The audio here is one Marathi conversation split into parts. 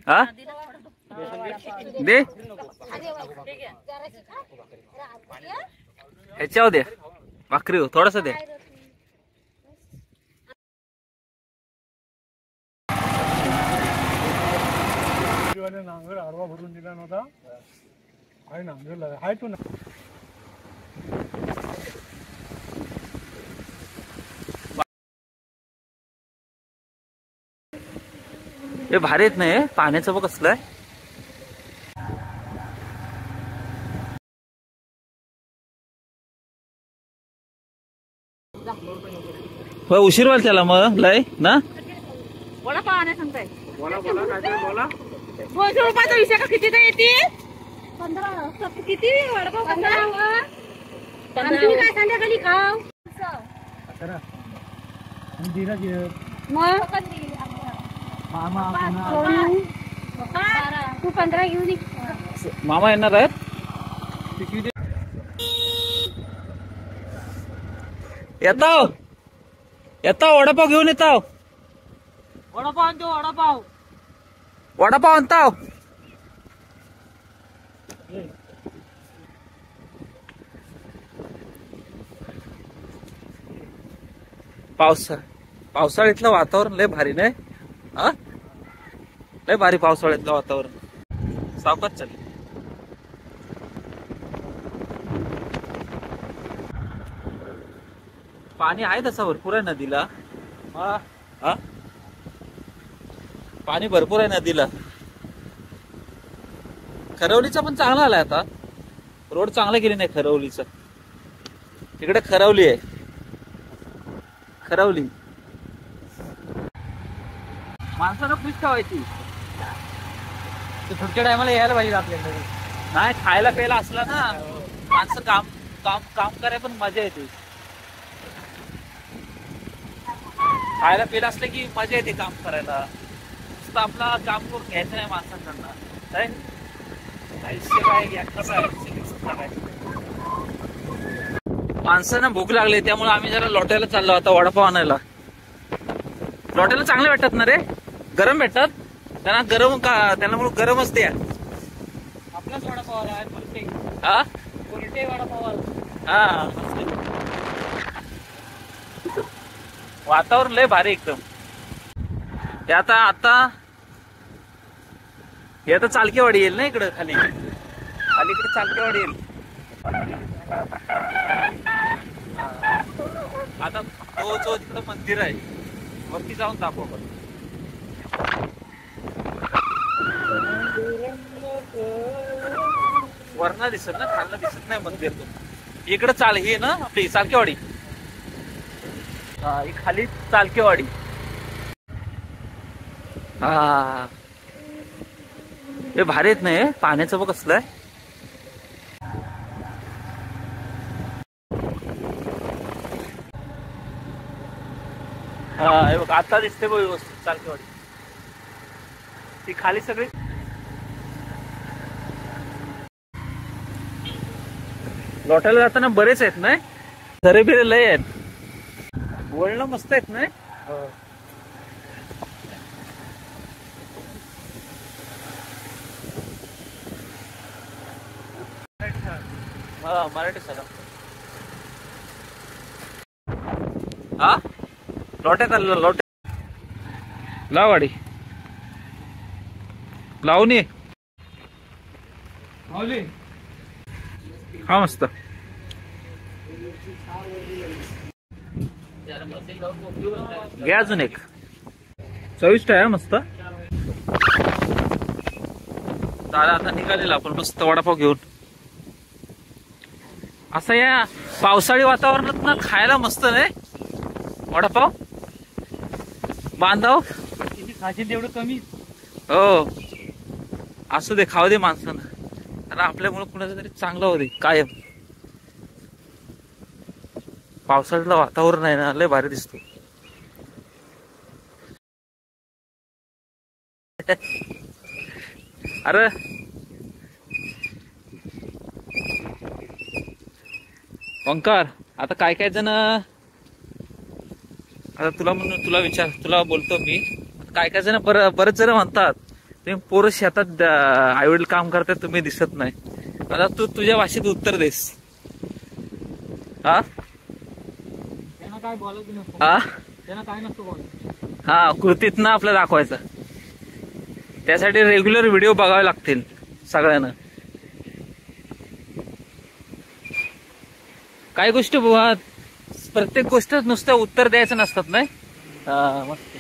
हा दे ह्याच्यावर दे भाकरी थोडासा दे. नांगर आडवा भरून दिला नव्हता. आहे नांगर आहे तो ना. हे भारी येत नाही पाण्याचं बघ कसलं आहे. होय उशीर व्हाल त्याला मग लय ना. वडापाव नाही सांगताय. बोला काय बोला. 200 रुपयाचा विषय का किती येते. 15 किती वडापाव 15 तुम्ही काय संध्याकाळी खाव. मग तू 15 घेऊन ये. मामा येणार आहेत. येताव येताव वडापाव घेऊन येताव. वडापाव आणतो वडापाव. वडापाव आणताव. पावसाळ्यातलं वातावरण लय भारी नाही. हा लय भारी पावसाळ्यातलं वातावरण. सावकाश चालेल. पाणी आहे तसं भरपूर आहे नदीला. हा पाणी भरपूर आहे नदीला. खरवलीचा पण चांगला आलाय आता. रोड चांगला केली नाही खरवलीचा. तिकडे खरवली आहे. खरवली माणसानं खुश ठेवायची. पुढच्या टायमाला यायला पाहिजे आपल्याकडे. नाही खायला प्यायला असला ना माणसं काम काम काम करायला पण मजा येते. खायला प्यायला असलं की मजा येते काम करायला. नुसतं आपला काम करून घ्यायचं नाही माणसांकडनं. माणसांना भूक लागली त्यामुळे आम्ही जरा लोट्याला चाललो आता वडापाव आणायला. लोट्याला चांगले भेटतात ना रे. गरम भेटतात त्यांना. गरम का त्यांना गरमच द्या. आपलाच वडापाव आला आहे. हा उलटे वडापाव आला. हा वातावरण लय भारी एकदम. हे आता हे आता चालकेवाडी येईल ना इकडं खाली. अलीकडे चालकेवाडी येईल. आता जो तिकडं मंदिर आहे वरती जाऊन दाखव. वरना दिसत ना खालना दिसत नाही मंदिर. इकडं चाल ही ना आपली चालकेवाडी. ही खाली चालकेवाडी. हा हे भारी येत नाही पाण्याचं बघ कसलं आहे. हा हे बघ आता दिसते बघ व्यवस्थित चालकेवाडी. ती खाली सगळी लोटायला जाताना बरेच आहेत ना. झरे बिरे लय आहेत. वळणं मस्त आहेत ना. हा मराठी सगळं. हा लोट्यात आलं. लोट्या लावाडी लावून ये. हा मस्त. घ्या अजून एक. चविष्ट आहे मस्त. दादा आता निघालेला आपण मस्त वडापाव घेऊन. असं या पावसाळी वातावरणात ना खायला मस्त नाही वडापाव. बांधव किती खाशील तेवढं कमी. हो असू दे खाऊ दे माणसानं. कारण आपल्यामुळे कुणाचं तरी चांगलं होते कायम. पावसाळ्यातलं वातावरण आहे ना लय भारी दिसतो. अरे ओंकार आता काय जण आता तुला बोलतो मी. काय जण बरेच जण म्हणतात ते पोरं शेतात आई वडील काम करतात, तुम्ही दिसत नाही. आता तू तुझ्या भाषेत उत्तर देस. हा त्यांना काय बोलायचं नसतं, हा त्यांना काय नसतं बोलायचं. हा कृतीत ना आपलं दाखवायचं. त्यासाठी रेग्युलर व्हिडिओ बघावे लागतील सगळ्यांना. काही गोष्टी प्रत्येक गोष्ट नुसतं उत्तर द्यायचं नसतात नाही. हा मस्त.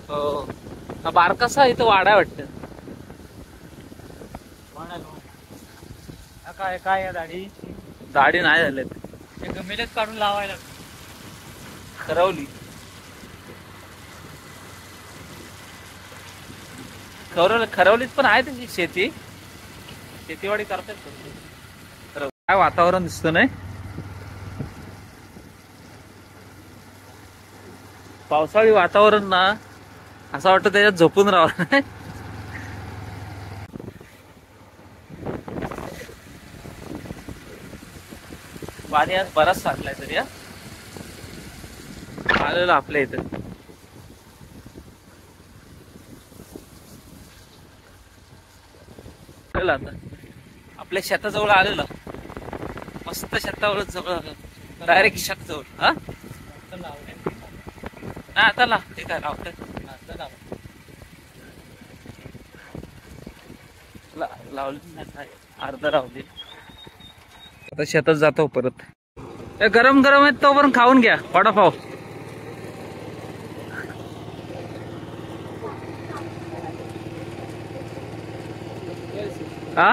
हो हा बारकासा इथं वाडा वाटतं. काय काय आहे दाढी, दाढी नाही झालेत. ते गमेलेच काढून लावायला. खरवली खरवलीत पण आहे त्याची शेतीवाडी करतात. काय वातावरण दिसतं नाही. पावसाळी वातावरण ना असं वाटतं त्याच्यात झोपून राहावं नाही. पाणी आज बराच साठलाय तरी आलेलं आपल्या इथं. आता आपल्या शेताजवळ आलेलं, मस्त शेताजवळ डायरेक्ट शेताजवळ. हा नाही आता ला ते काय लावत लावली अर्धा लावली. आता शेतात जातो परत. गरम गरम आहेत तोपर्यंत खाऊन घ्या वडापाव. हा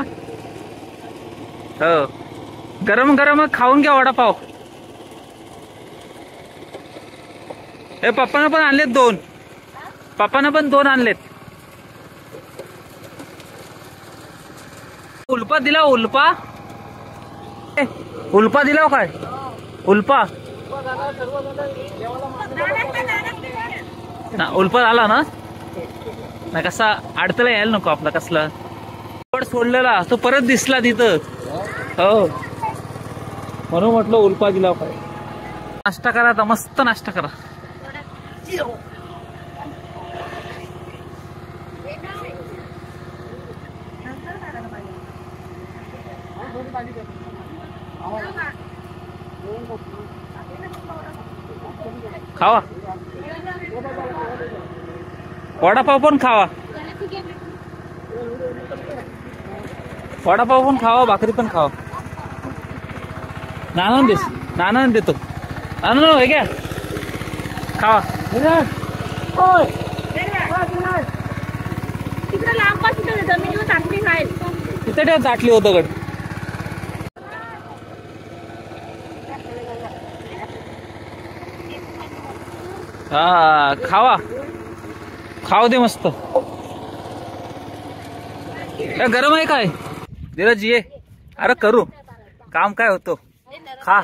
हो गरम गरम खाऊन घ्या वडापाव. हे पप्पानं पण आणलेत 2. पप्पानं पण 2 आणलेत. उल्पा दिला उल्पा. उल्पा दिला काय उल्पा ना उल्पा आला ना नाही कसा अडथळा यायला नको आपला. कसला सोडलेला तो परत दिसला तिथं. हो म्हणून म्हटलं उल्पा दिला काय. नाश्ता करा आता, मस्त नाश्ता करा. खावा वडापाव पण खावा. वडापाव पण खावा, भाकरी पण खावा. नाना देतो. नाना हे घ्या खावा. तिकडे लांब जमिनीवर टाकली खाईल. तिथे ठेव ताटली होतं गड. हा खावा खाव दे मस्त. गरम आहे काय धीरज ये. अरे करू काम काय होतो. खा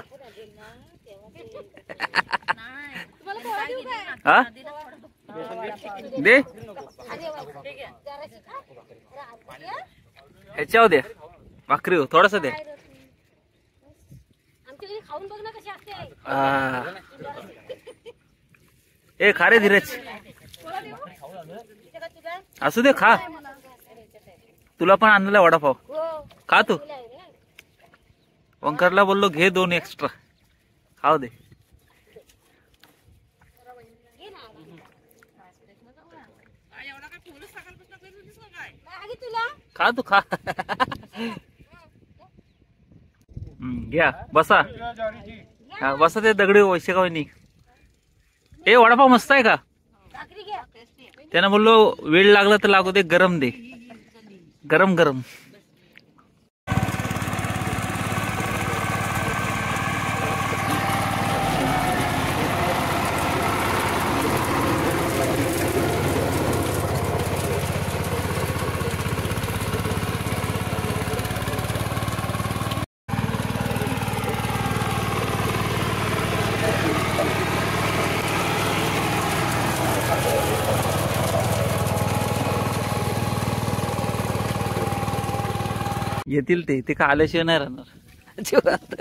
हा दे ह्याच्यावर द्या भाकरी हो थोडस द्या. ए खा रे धीरज. असू दे खा. तुला पण आणलेला वडापाव खा तू. ओंकारला बोललो घे 2 एक्स्ट्रा खाऊ दे. खा तू खा. घ्या बसा. हा बसा ते दगडी वैसे का नाही. ए वडापाव मस्त आहे का. त्यानं बोललो वेळ लागला तर लागू दे, गरम दे गरम गरम. येतील ते का आल्याशिवाय नाही राहणार जीवात.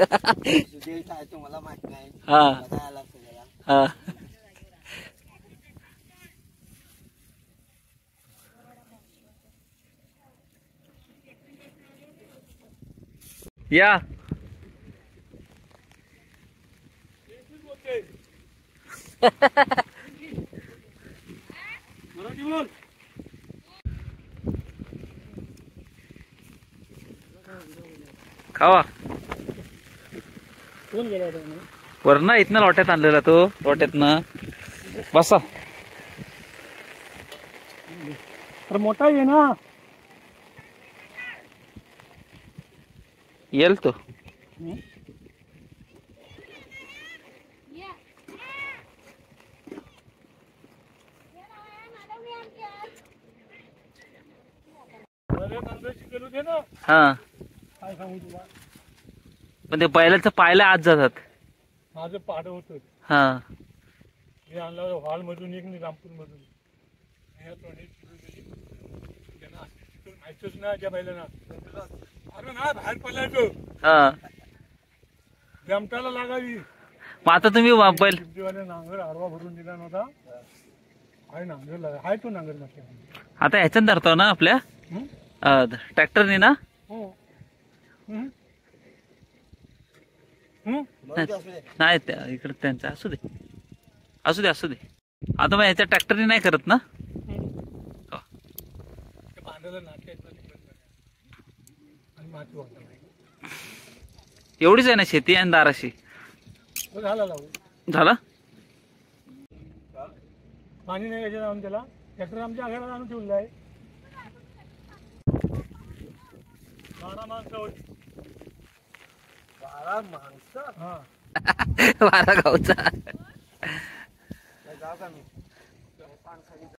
तुम्हाला माहित नाही. हा बघायला सगळ्या. हा या मराठी बोल. खावा कोण गेला होता? वरना इथनं लोट्यात आणलेला तो लोट्यातनं. बसा अरे मोठा आहे ना. येईल तो. अरे तांदूळ चिकन होते ना. हा काय सांगू तुला. पण ते बैलाचं पायला आत जातात. माझं पाड होतं. हा मी आणलं हॉल मधून एक नाही रामपूर मधून. त्यांना माहितच ना त्या बैलांना. अरे ना बाहेर पडलायचो. हा जमताला लागावी. मग आता तुम्ही बैल शिवजीवाले नांगर आडवा भरून दिला नव्हता. आहे नांगर लागा. आहे तो नांगर मागच्या. आता ह्याच्यात धरतो ना आपल्या ट्रॅक्टरने ना. हो. नाही त्या इकडे त्यांचं असू दे असू दे असू दे. आता मग ह्याच्या ट्रॅक्टरने नाही करत ना. हो. बांधायला नाट्य आणि माती वाटत नाही. एवढीच आहे ना शेती आणि दाराशी. तो झाला लावू. झाला. पाणी नाही याच्यात आणून त्याला. ट्रॅक्टर आमच्या घरात आणून ठेवलं आहे. 12 माणसं होती. 12 माणसं. हा वारा गावचा. जाऊ का मी.